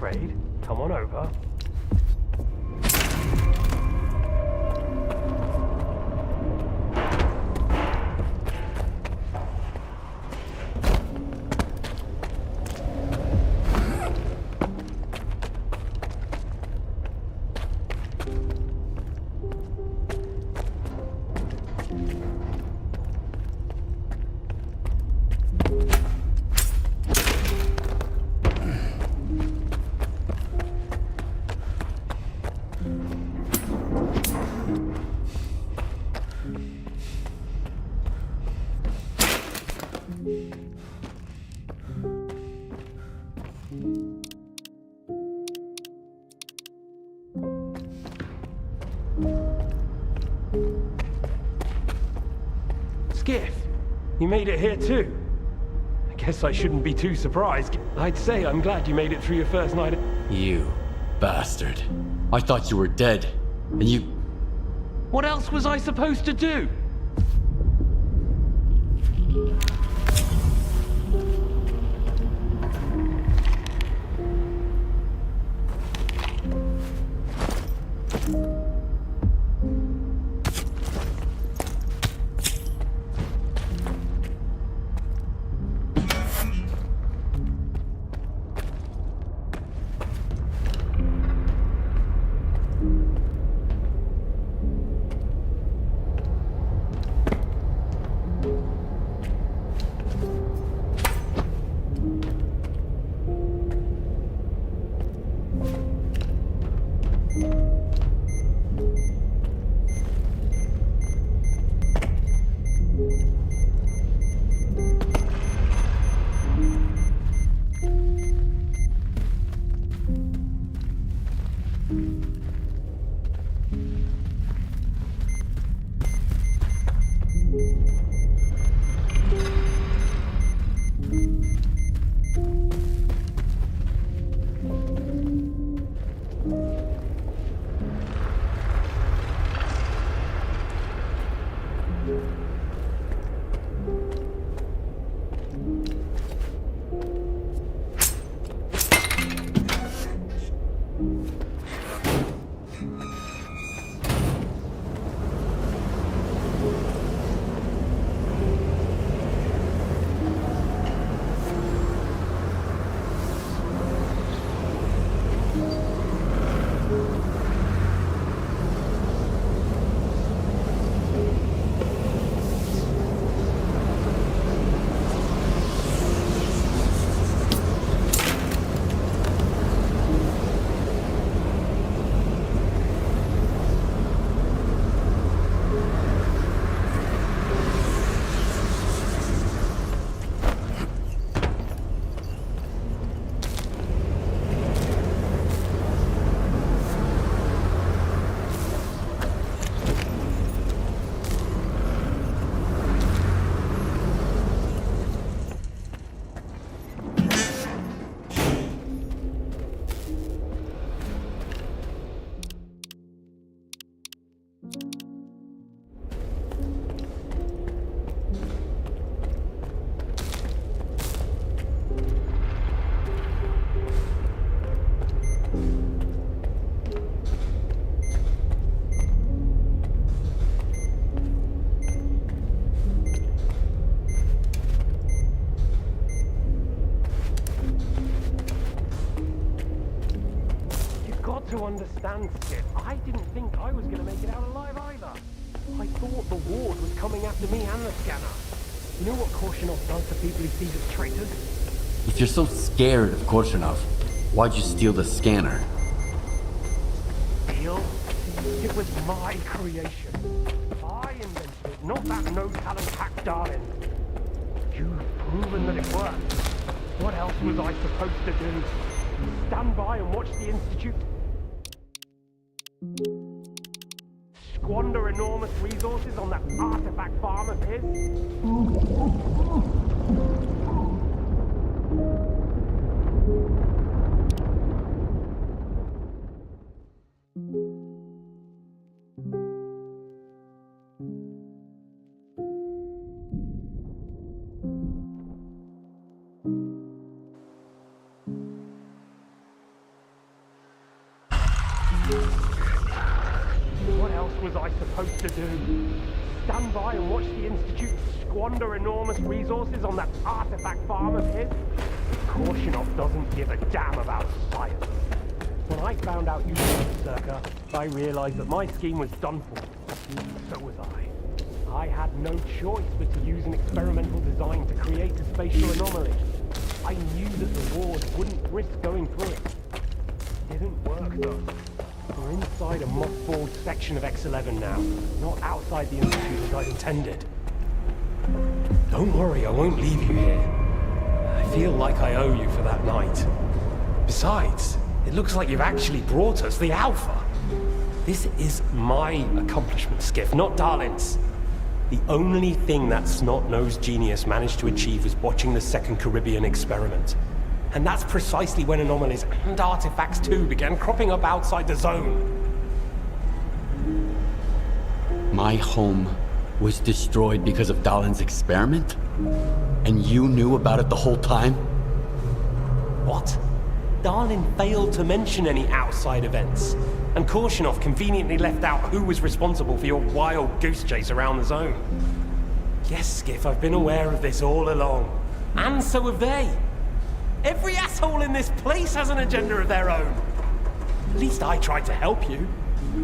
afraid. Come on over. Skiff, you made it here too. I guess I shouldn't be too surprised. I'd say I'm glad you made it through your first night. You bastard. I thought you were dead. And you... What else was I supposed to do? To understand, Skip, I didn't think I was going to make it out alive either. I thought the ward was coming after me and the scanner. You know what Korshunov does to people he sees as traitors? If you're so scared of Korshunov, why'd you steal the scanner? Steal? It was my creation. I invented it, not that no-talent hack darling. You've proven that it worked. What else was I supposed to do? Stand by and watch the Institute squander enormous resources on that artifact farm of his? What else was I supposed to do? Stand by and watch the Institute squander enormous resources on that artifact farm of his? Korshunov doesn't give a damn about science. When I found out you were S.T.A.L.K.E.R, I realized that my scheme was done for. So was I. I had no choice but to use an experimental design to create a spatial anomaly. I knew that the ward wouldn't risk going through it. Didn't work though. We're inside a mothballed section of X11 now, not outside the Institute as I'd intended. Don't worry, I won't leave you here. I feel like I owe you for that night. Besides, it looks like you've actually brought us the Alpha. This is my accomplishment, Skiff, not Darlin's. The only thing that snot-nosed genius managed to achieve was watching the Second Caribbean experiment. And that's precisely when anomalies and artifacts too began cropping up outside the zone. My home was destroyed because of Dalin's experiment? And you knew about it the whole time? What? Darlin failed to mention any outside events, and Korshunov conveniently left out who was responsible for your wild goose chase around the zone. Yes, Skiff, I've been aware of this all along. And so have they. Every asshole in this place has an agenda of their own. At least I tried to help you.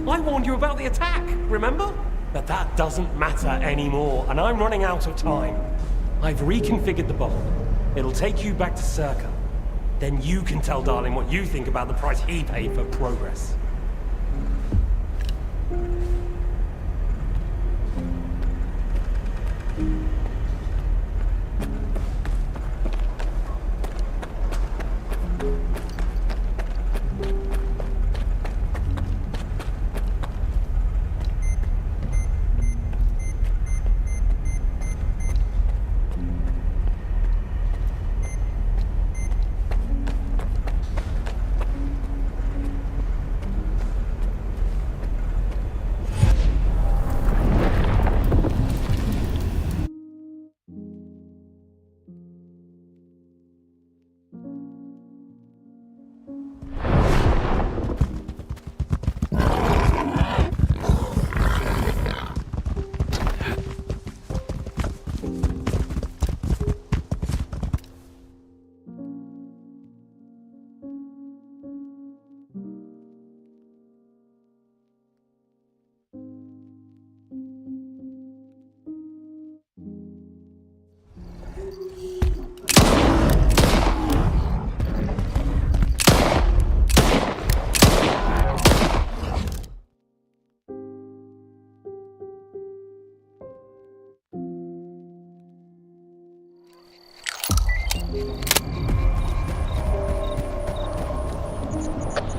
I warned you about the attack, remember? But that doesn't matter anymore, and I'm running out of time. I've reconfigured the bomb. It'll take you back to S.T.A.L.K.E.R. Then you can tell Darlin what you think about the price he paid for progress.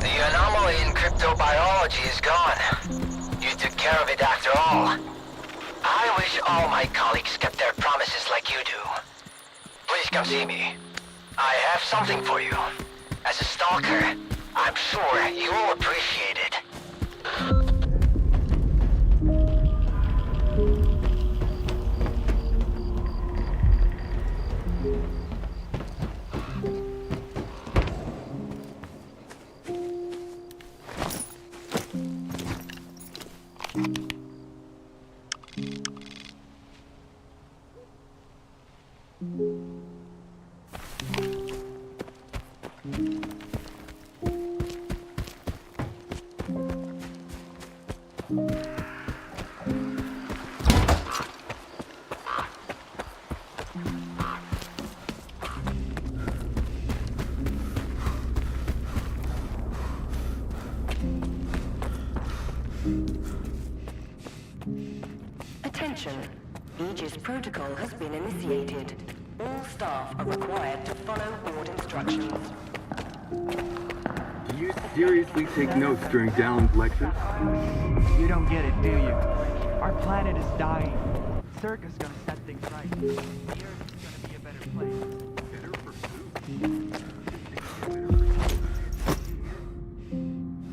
The anomaly in cryptobiology is gone. You took care of it after all. I wish all my colleagues kept their promises like you do. Please come see me. I have something for you. As a stalker, I'm sure you will appreciate it. Attention. Aegis protocol has been initiated. All staff are required to follow board instructions. Do you seriously take notes during Dallin's lectures? You don't get it, do you? Our planet is dying. S.T.A.L.K.E.R's gonna set things right. The Earth is gonna be a better place. Better pursuit?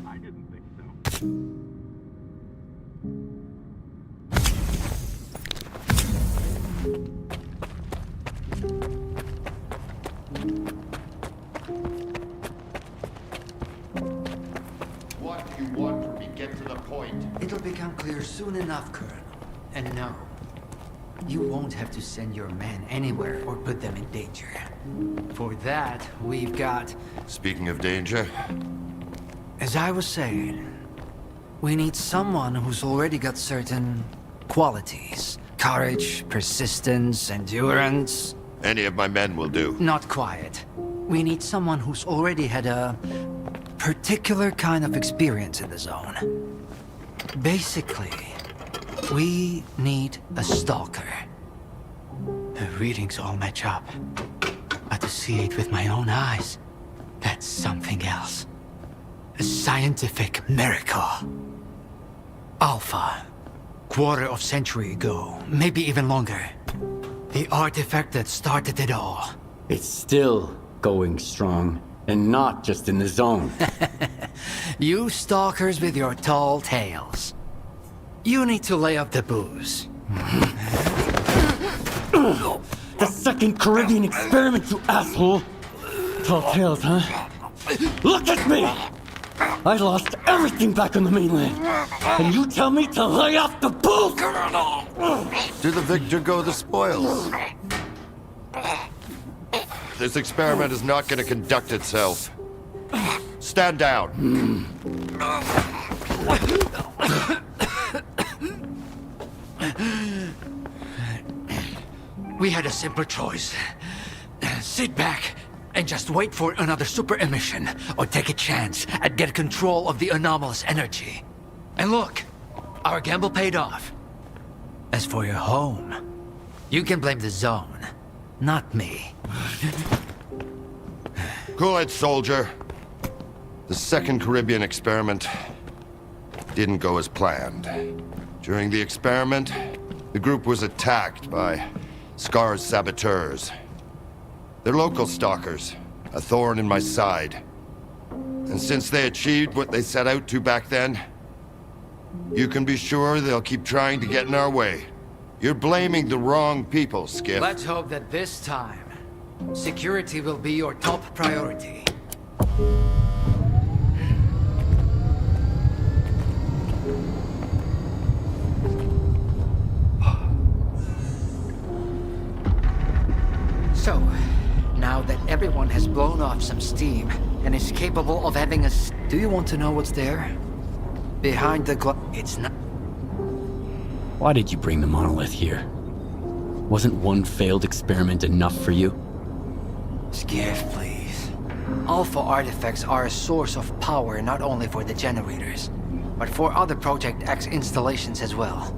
I didn't think so. What you want? get to the point. It'll become clear soon enough, Colonel. And no, you won't have to send your men anywhere or put them in danger. For that, we've got... Speaking of danger, As I was saying, we need someone who's already got certain qualities. Courage, persistence, endurance. any of my men will do. Not quiet. We need someone who's already had a particular kind of experience in the zone. Basically, we need a stalker. The readings all match up. But to see it with my own eyes, that's something else. A scientific miracle. Alpha. Quarter of century ago, maybe even longer. The artifact that started it all. It's still going strong, and not just in the zone. You stalkers with your tall tales. You need to lay up the booze. The second Caribbean experiment, you asshole! Tall tales, huh? Look at me! I lost everything back on the mainland, and you tell me to lay off the booze! To the victor go the spoils. This experiment is not going to conduct itself. Stand down. We had a simpler choice. Sit back and just wait for another super emission, or take a chance at get control of the anomalous energy. And look, our gamble paid off. As for your home, you can blame the zone, not me. Cool it, soldier. The second Caribbean experiment didn't go as planned. During the experiment, the group was attacked by S.T.A.L.K.E.R's saboteurs. They're local stalkers, a thorn in my side. And since they achieved what they set out to back then, you can be sure they'll keep trying to get in our way. You're blaming the wrong people, Skip. Let's hope that this time, security will be your top priority. So, now that everyone has blown off some steam and is capable of having a... Do you want to know what's there? Behind the It's not... Why did you bring the monolith here? Wasn't one failed experiment enough for you? Skip, please. Alpha artifacts are a source of power not only for the generators, but for other Project X installations as well.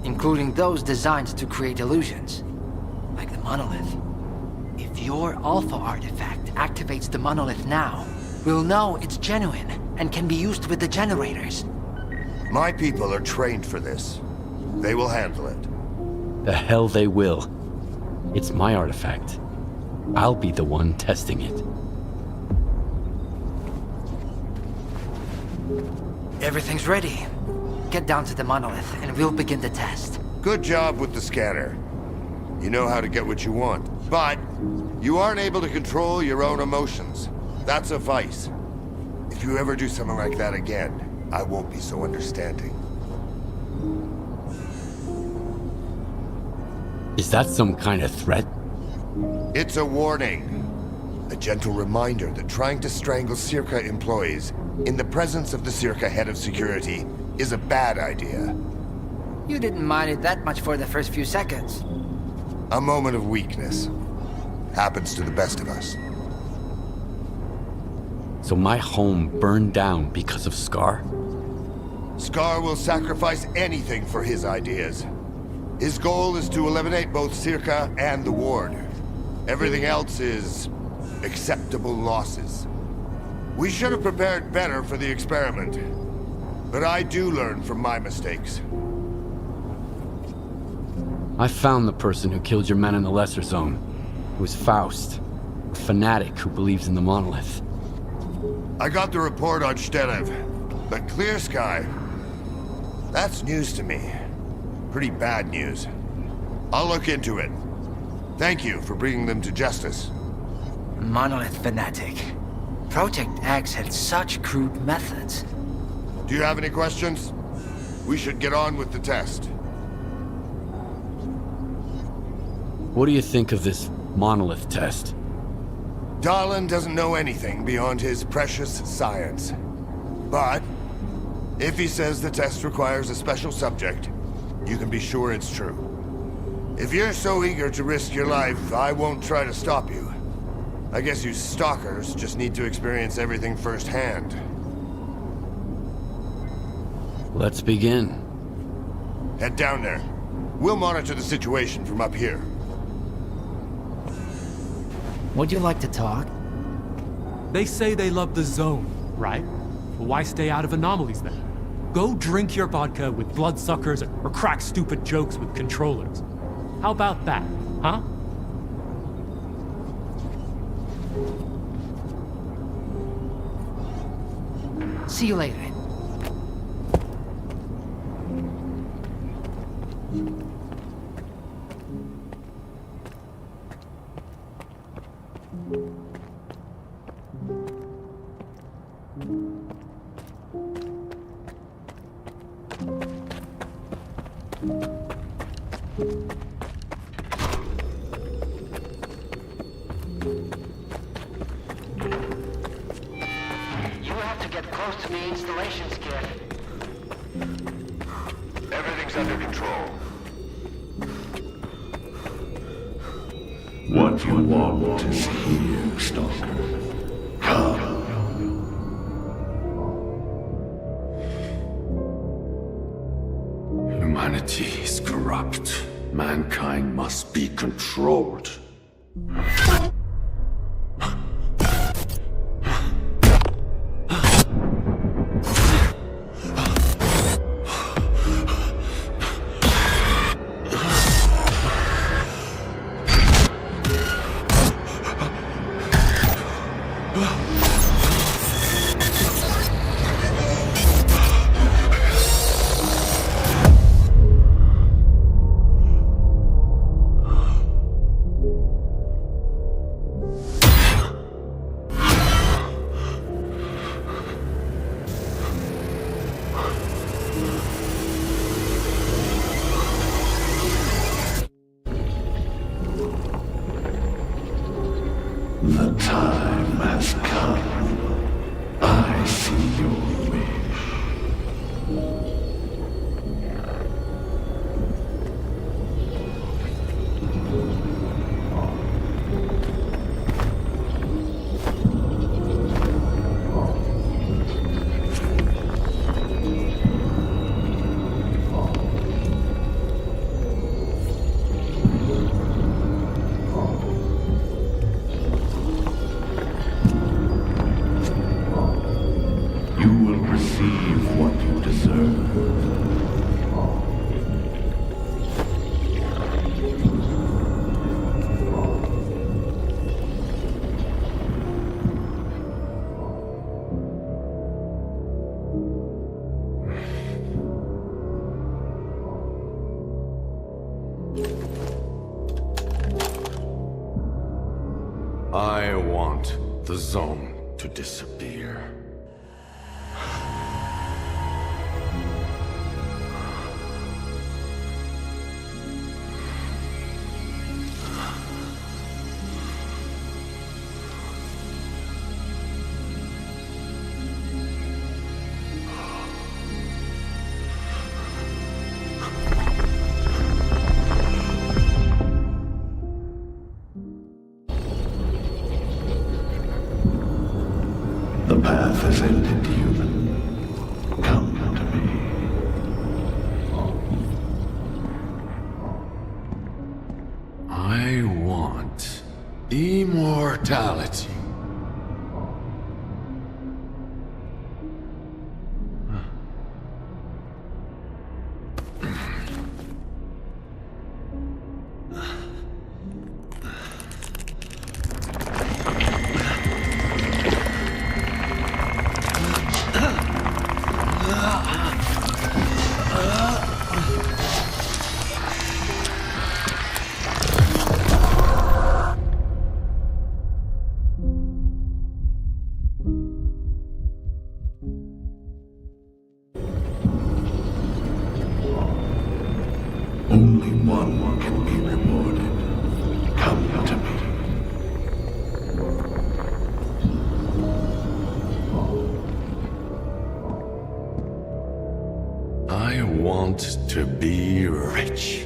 Including those designed to create illusions, like the monolith. If your Alpha artifact activates the monolith now, we'll know it's genuine and can be used with the generators. My people are trained for this. They will handle it. The hell they will. It's my artifact. I'll be the one testing it. Everything's ready. Get down to the monolith and we'll begin the test. Good job with the scanner. You know how to get what you want. But you aren't able to control your own emotions. That's a vice. If you ever do something like that again, I won't be so understanding. Is that some kind of threat? It's a warning. A gentle reminder that trying to strangle S.T.A.L.K.E.R employees in the presence of the S.T.A.L.K.E.R head of security is a bad idea. You didn't mind it that much for the first few seconds. A moment of weakness. Happens to the best of us. So my home burned down because of S.T.A.L.K.E.R? S.T.A.L.K.E.R will sacrifice anything for his ideas. His goal is to eliminate both S.T.A.L.K.E.R and the Ward. Everything else is acceptable losses. We should have prepared better for the experiment. But I do learn from my mistakes. I found the person who killed your men in the Lesser Zone. It was Faust, a fanatic who believes in the monolith. I got the report on S.T.A.L.K.E.R, but Clear Sky, that's news to me. Pretty bad news. I'll look into it. Thank you for bringing them to justice. Monolith fanatic. Project X had such crude methods. Do you have any questions? We should get on with the test. What do you think of this monolith test? Darlin doesn't know anything beyond his precious science. But, if he says the test requires a special subject, you can be sure it's true. If you're so eager to risk your life, I won't try to stop you. I guess you stalkers just need to experience everything firsthand. Let's begin. Head down there. We'll monitor the situation from up here. Would you like to talk? They say they love the zone, right? Well, why stay out of anomalies then? Go drink your vodka with bloodsuckers or crack stupid jokes with controllers. How about that, huh? See you later. You have to get close to the installation, Skiff. Everything's under control. What you want is here, Stalker. Come. Humanity is corrupt. Mankind must be controlled. The time has come. I see your wish. You will receive what you deserve. I want the zone to disappear. The path has ended, human. Come to me. I want immortality. only one can be rewarded. Come to me. I want to be rich.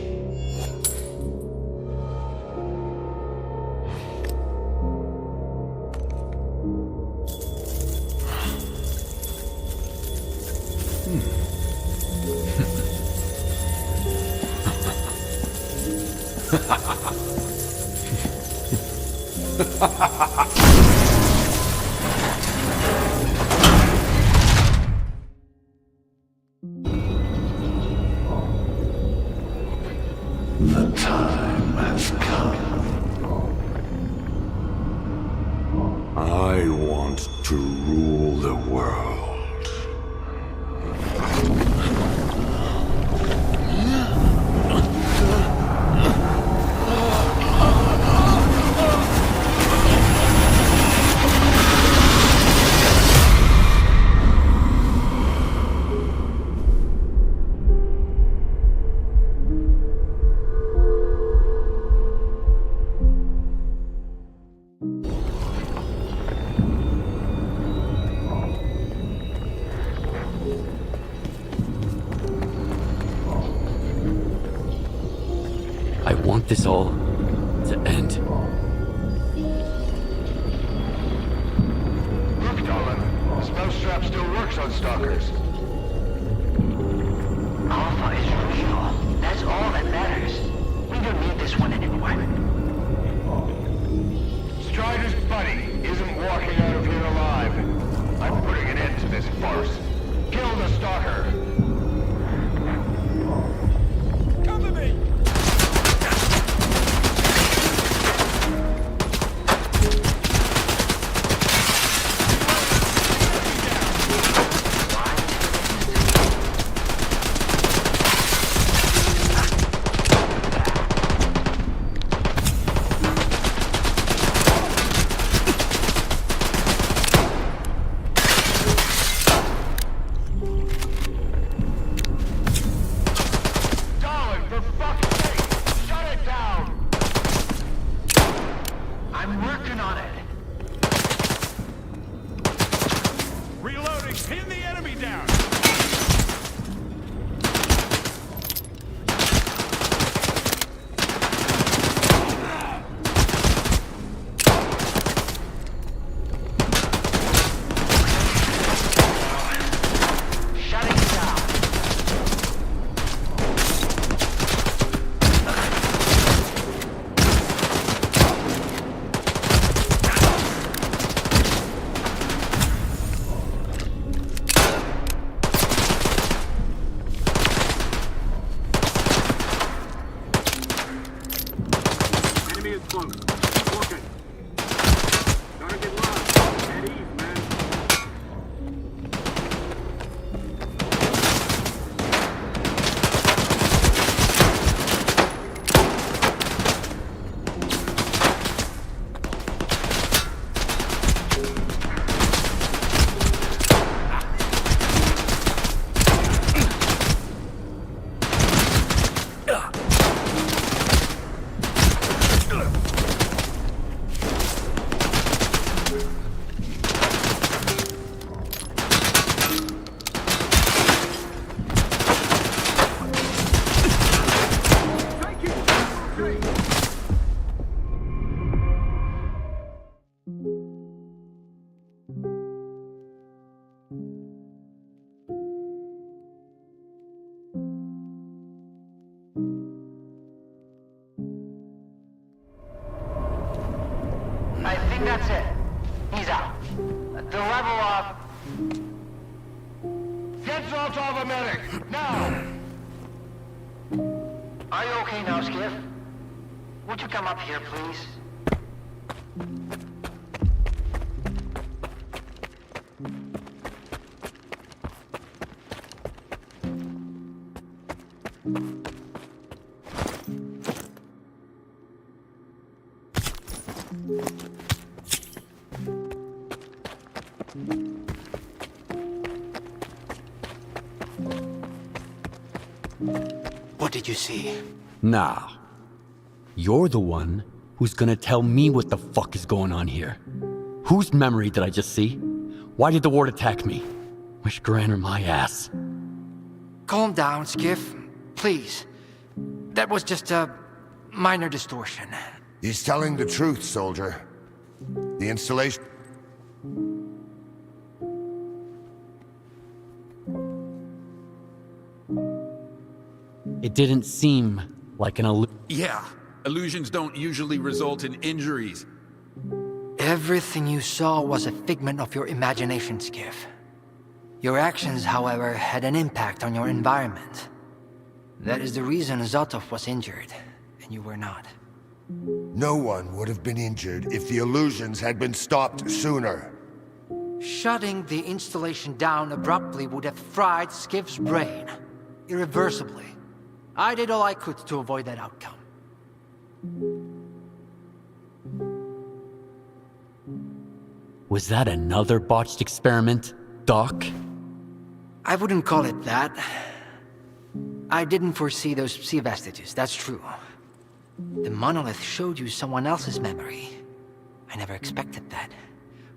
The time has come. I want to rule the world. I want this all to end. Look, darling. The spell strap still works on stalkers. Alpha is real. That's all that matters. We don't need this one anymore. Strider's buddy isn't walking out of here alive. I'm putting an end to this farce. Kill the stalker. Cover me! I think that's it. He's out. The level up. Get Zoltov a medic, now! Are you okay now, Skiff? Would you come up here, please? What What did you see? Now, you're the one who's gonna tell me what the fuck is going on here. Whose memory did I just see? Why did the ward attack me? Wish Granner my ass. Calm down, Skiff. Please. That was just a minor distortion. He's telling the truth, soldier. The installation... It didn't seem like an illusion. Yeah, illusions don't usually result in injuries. Everything you saw was a figment of your imagination, Skiff. Your actions, however, had an impact on your environment. That is the reason Zotov was injured, and you were not. No one would have been injured if the illusions had been stopped sooner. Shutting the installation down abruptly would have fried Skiff's brain. Irreversibly. I did all I could to avoid that outcome. Was that another botched experiment, Doc? I wouldn't call it that. I didn't foresee those sea vestiges, that's true. The monolith showed you someone else's memory. I never expected that.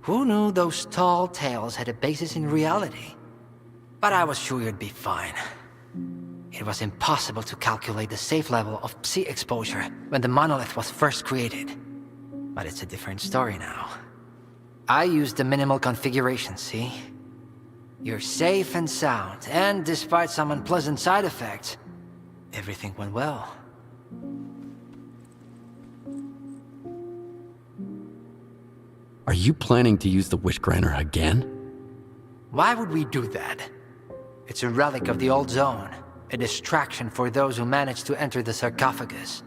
Who knew those tall tales had a basis in reality? But I was sure you'd be fine. It was impossible to calculate the safe level of psi exposure when the monolith was first created. But it's a different story now. I used the minimal configuration, see? You're safe and sound, and despite some unpleasant side effects, everything went well. Are you planning to use the Wish Granner again? Why would we do that? It's a relic of the old zone, a distraction for those who manage to enter the sarcophagus.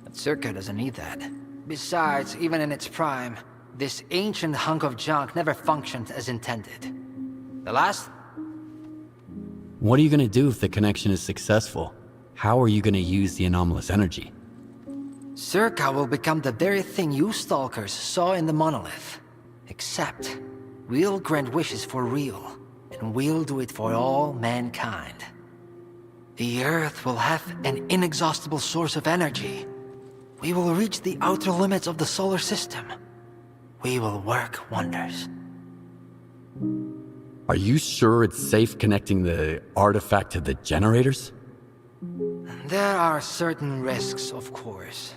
But S.T.A.L.K.E.R doesn't need that. Besides, even in its prime, this ancient hunk of junk never functioned as intended. The last... What are you gonna do if the connection is successful? How are you gonna use the anomalous energy? S.T.A.L.K.E.R will become the very thing you stalkers saw in the monolith. Except, we'll grant wishes for real, and we'll do it for all mankind. The Earth will have an inexhaustible source of energy. We will reach the outer limits of the solar system. We will work wonders. Are you sure it's safe connecting the artifact to the generators? There are certain risks, of course.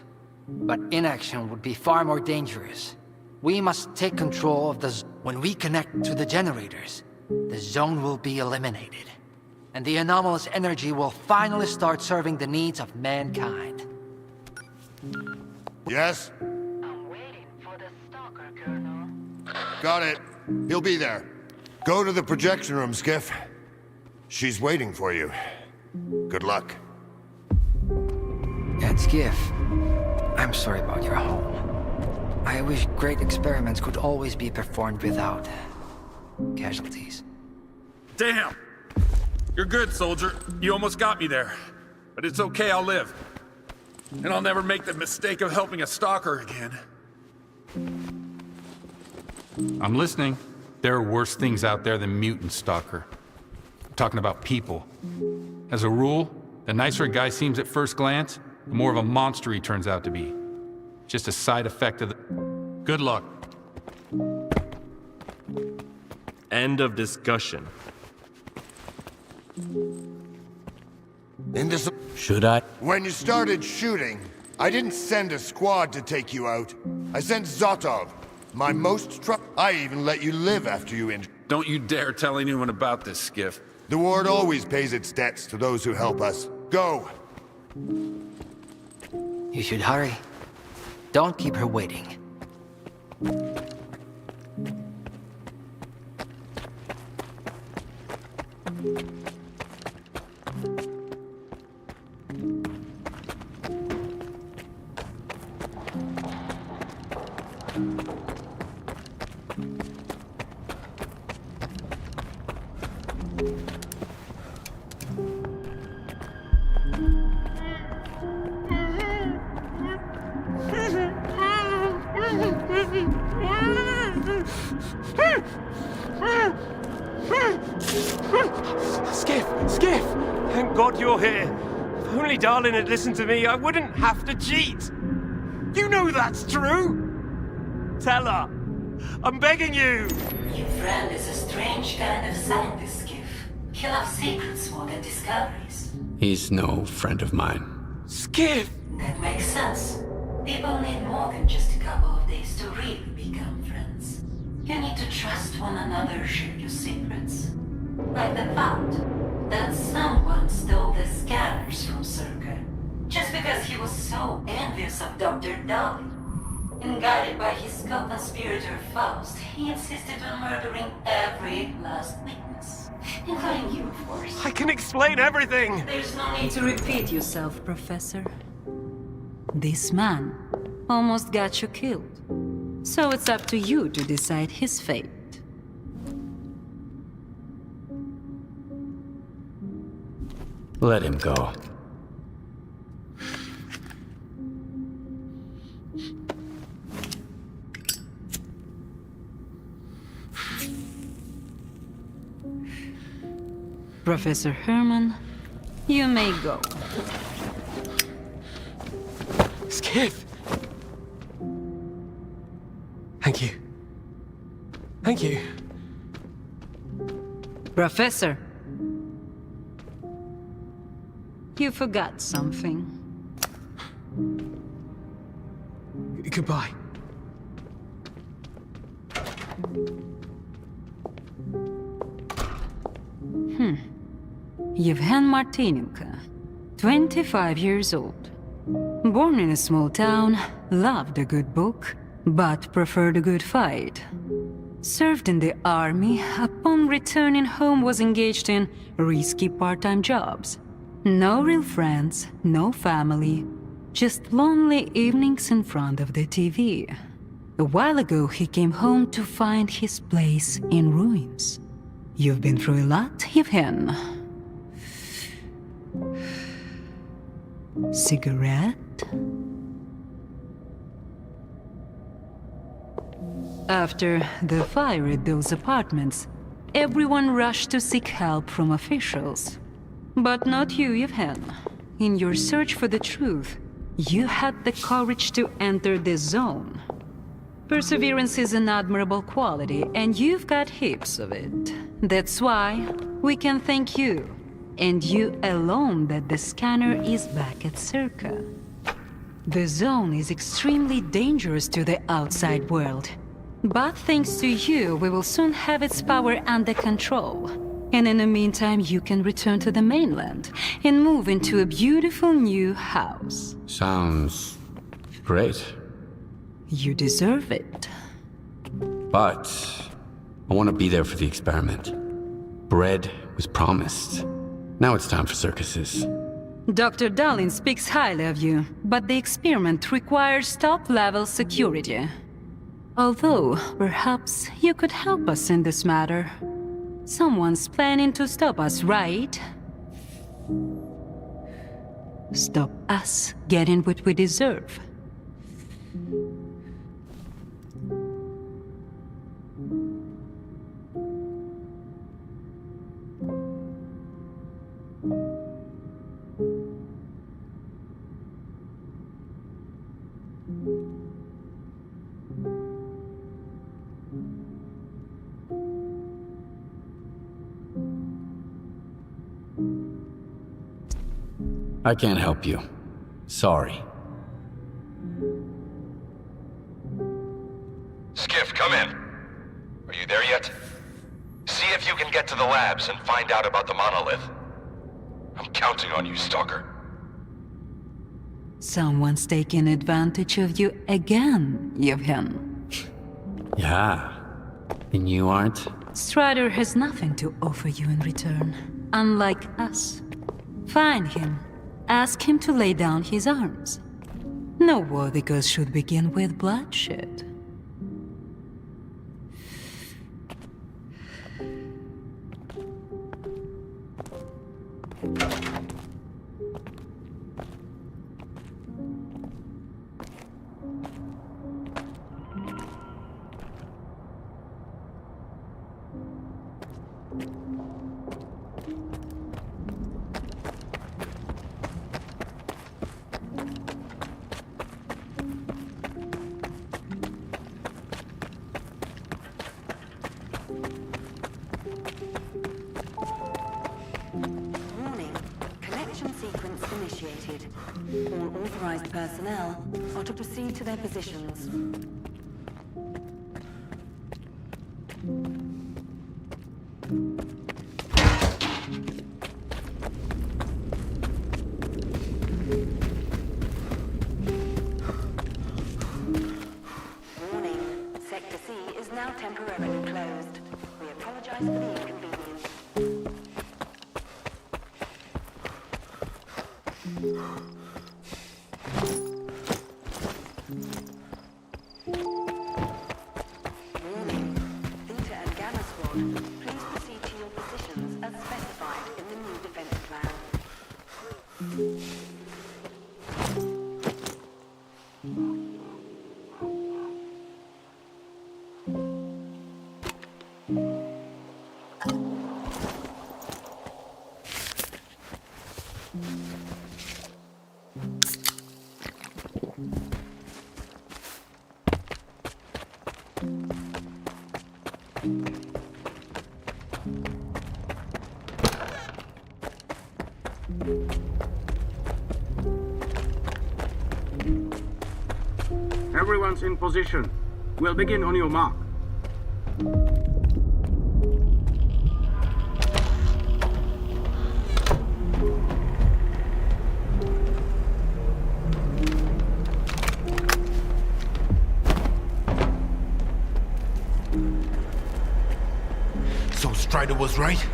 But inaction would be far more dangerous. We must take control of the when we connect to the generators, the zone will be eliminated. And the anomalous energy will finally start serving the needs of mankind. Yes? I'm waiting for the stalker, Colonel. Got it. He'll be there. Go to the projection room, Skiff. She's waiting for you. Good luck. And Skiff, I'm sorry about your home. I wish great experiments could always be performed without casualties. Damn! You're good, soldier. You almost got me there. But it's okay, I'll live. And I'll never make the mistake of helping a stalker again. I'm listening. There are worse things out there than mutant stalker. I'm talking about people. As a rule, the nicer a guy seems at first glance, the more of a monster he turns out to be. Just a side effect of the... Good luck. End of discussion. Should I? When you started shooting, I didn't send a squad to take you out. I sent Zotov, my most I even let you live after you injured. Don't you dare tell anyone about this, Skiff. The ward always pays its debts to those who help us. Go! You should hurry. Don't keep her waiting. Skiff! Skiff! Thank God you're here. If only Darlin had listened to me, I wouldn't have to cheat. You know that's true. Tell her. I'm begging you. Your friend is a strange kind of scientist, Skiff. He loves secrets more than discoveries. He's no friend of mine. Skiff! That makes sense. People need more than just a couple of days to really become friends. You need to trust one another, share your secrets. Like the fact that someone stole the scanners from S.T.A.L.K.E.R. just because he was so envious of Dr. Darlin. And guided by his co-conspirator Faust, he insisted on murdering every last witness. Including you, of course. I can explain everything! There's no need to repeat yourself, Professor. This man almost got you killed. So it's up to you to decide his fate. Let him go. Professor Herman, you may go. Skiff! Thank you. Thank you. Professor! You forgot something. Goodbye. Yevhen Martinenko, 25 years old. Born in a small town, loved a good book, but preferred a good fight. Served in the army, upon returning home was engaged in risky part-time jobs. No real friends, no family, just lonely evenings in front of the TV. A while ago he came home to find his place in ruins. You've been through a lot, Yevhen. Cigarette? After the fire at those apartments, everyone rushed to seek help from officials. But not you, Yevhen. In your search for the truth, you had the courage to enter the zone. Perseverance is an admirable quality, and you've got heaps of it. That's why we can thank you, and you alone, that the scanner is back at S.T.A.L.K.E.R. The zone is extremely dangerous to the outside world. But thanks to you, we will soon have its power under control. And in the meantime, you can return to the mainland and move into a beautiful new house. Sounds great. You deserve it. But I want to be there for the experiment. Bread was promised. Now it's time for circuses. Dr. Darlin speaks highly of you, but the experiment requires top-level security. Although, perhaps you could help us in this matter. Someone's planning to stop us, right? Stop us getting what we deserve. I can't help you. Sorry. Skiff, come in. Are you there yet? See if you can get to the labs and find out about the monolith. I'm counting on you, Stalker. Someone's taking advantage of you again, Yevhen. Yeah. And you aren't? Strider has nothing to offer you in return, unlike us. Find him. Ask him to lay down his arms. No worthy cause should begin with bloodshed. Mission sequence initiated. All authorized personnel are to proceed to their positions. Warning, Sector C is now temporarily closed. We apologize for the inconvenience. Warning, Theta and Gamma Squad, please proceed to your positions as specified in the new defense plan. Everyone's in position. We'll begin on your mark. So Strider was right?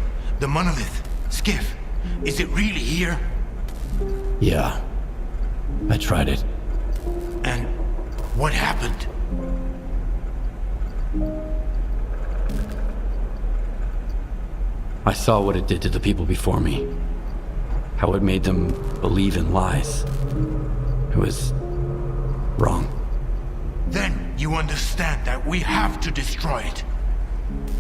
The monolith, Skiff, is it really here? Yeah. I tried it. And what happened? I saw what it did to the people before me. How it made them believe in lies. It was wrong. Then you understand that we have to destroy it.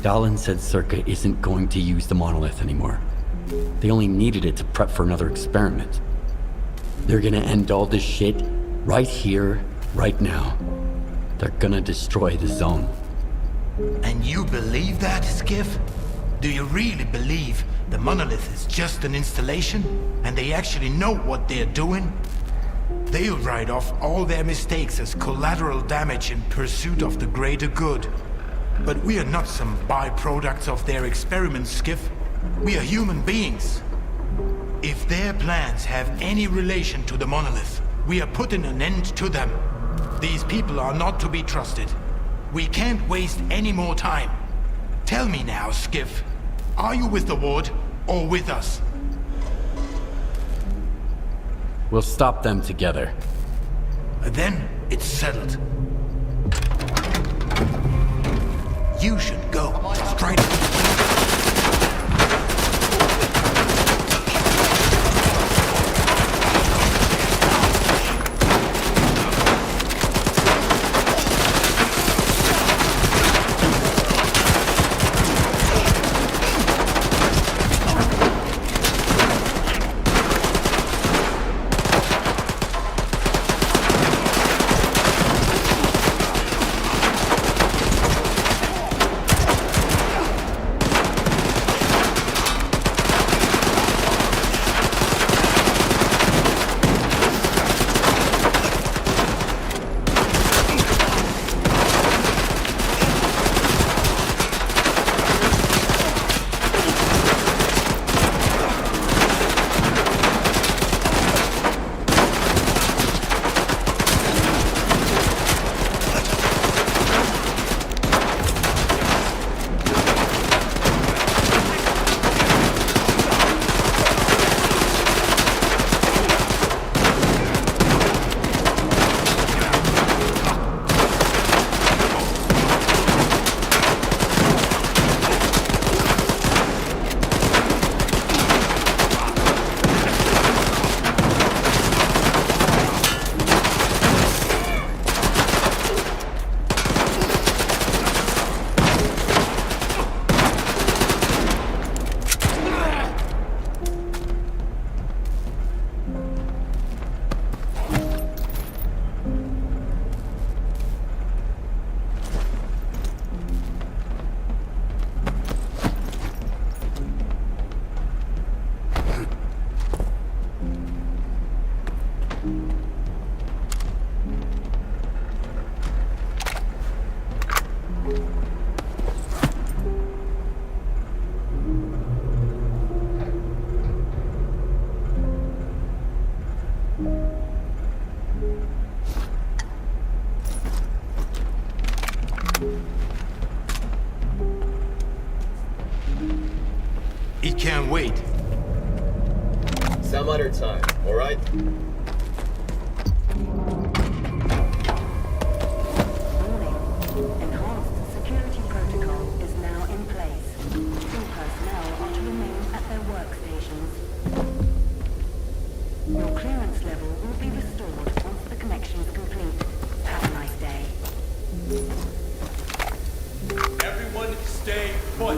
Dallin said S.T.A.L.K.E.R isn't going to use the monolith anymore. They only needed it to prep for another experiment. They're gonna end all this shit right here, right now. They're gonna destroy the zone. And you believe that, Skiff? Do you really believe the monolith is just an installation and they actually know what they're doing? They'll write off all their mistakes as collateral damage in pursuit of the greater good. But we are not some byproducts of their experiments, Skiff. We are human beings. If their plans have any relation to the monolith, we are putting an end to them. These people are not to be trusted. We can't waste any more time. Tell me now, Skiff. Are you with the Ward or with us? We'll stop them together. Then it's settled. You should go. Strider. It can't wait. Some other time, alright? Enhanced security protocol is now in place. All personnel are to remain at their workstations. Your clearance level will be restored once the connection is complete. Have a nice day. Everyone stay put.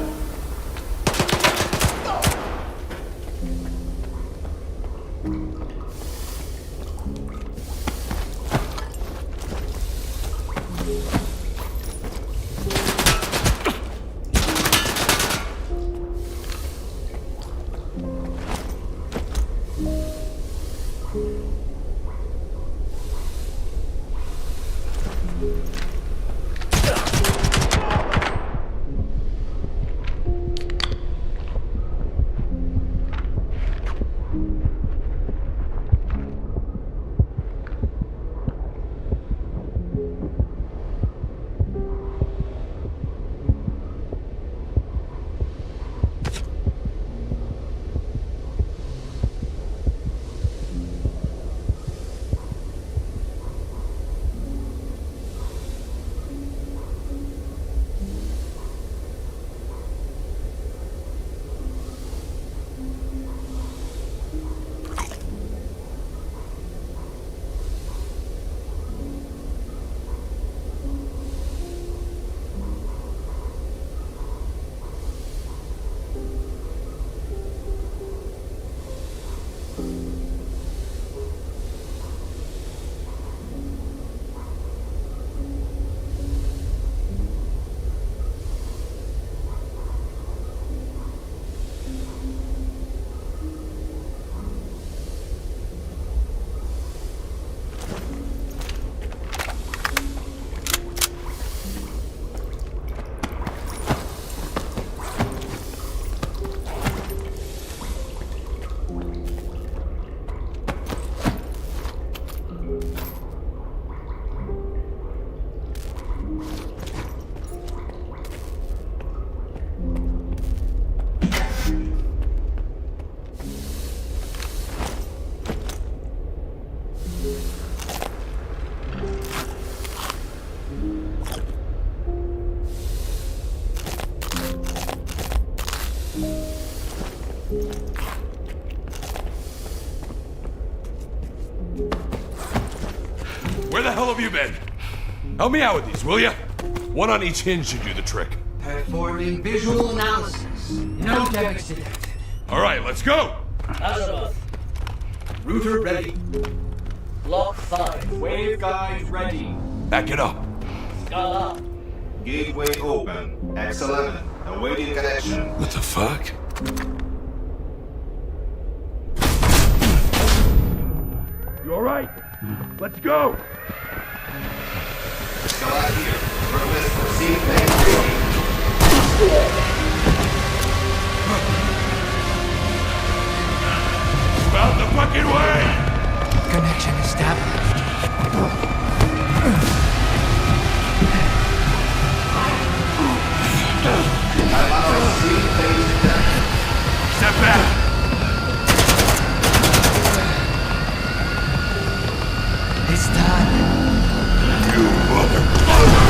Where the hell have you been? Help me out with these, will ya? One on each hinge should do the trick. Performing visual analysis. No damage detected. All right, let's go! Azimuth. Router ready. Block 5. Waveguide ready. Back it up. Scala. Gateway open. X11. Awaiting connection. What the fuck? You alright? Let's go! Scala here. Request for seat main reading. About the fucking way! Connection established. Step back! It's done. You motherfucker!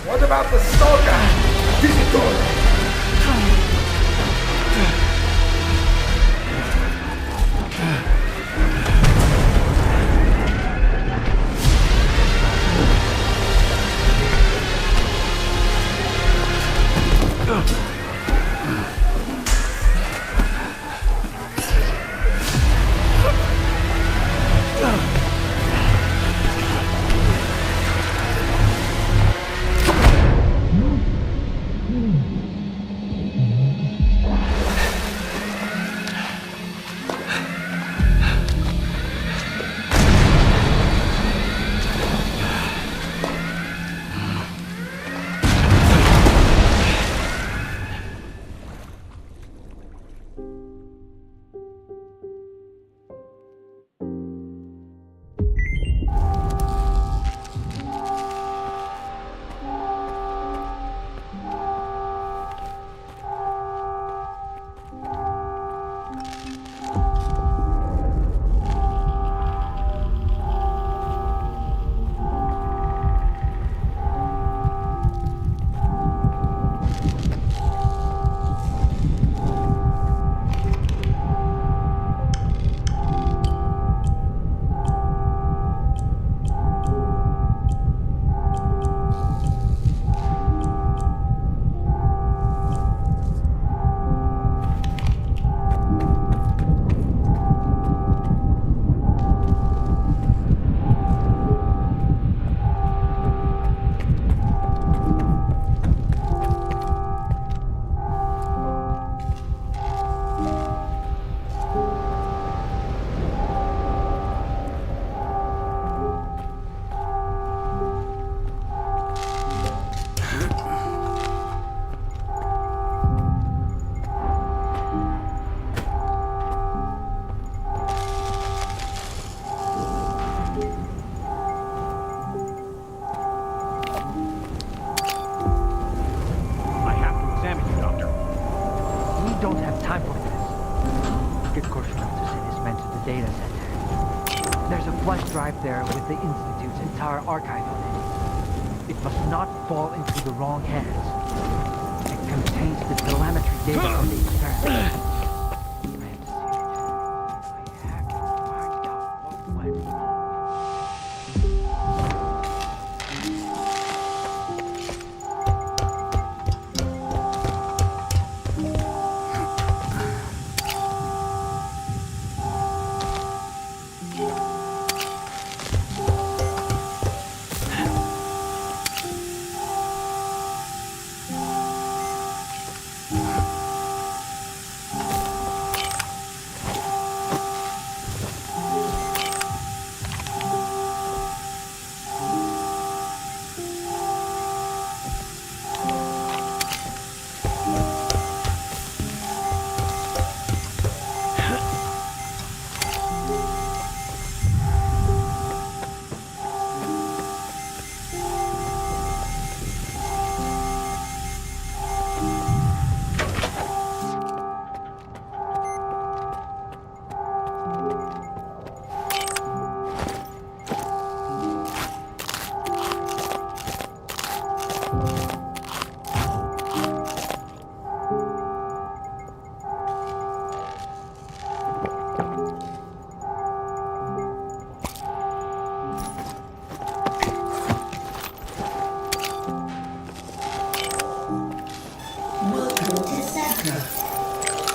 What about the S.T.A.L.K.E.R? Visitor! time for this. Get close enough to send his men to the data center. There's a flash drive there with the Institute's entire archive on it. It must not fall into the wrong hands. It contains the telemetry data from the experiment.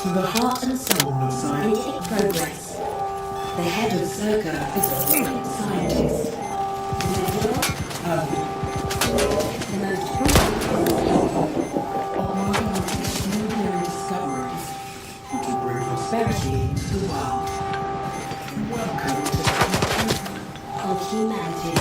The heart and soul of scientific progress. The head of S.T.A.L.K.E.R is a brilliant scientist. The most of marking extraordinary discoveries to bring prosperity to the world. Welcome to the future of humanity.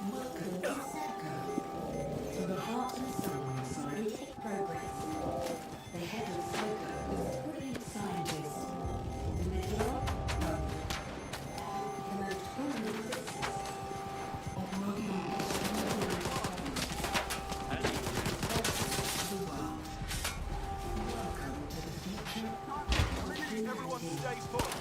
Welcome to S.T.A.L.K.E.R. To the heart and soul of scientific progress. The head of S.T.A.L.K.E.R is a brilliant scientist. The middle, the most prominent physicist of modern the world. Welcome to the future of humanity. Everyone stays put.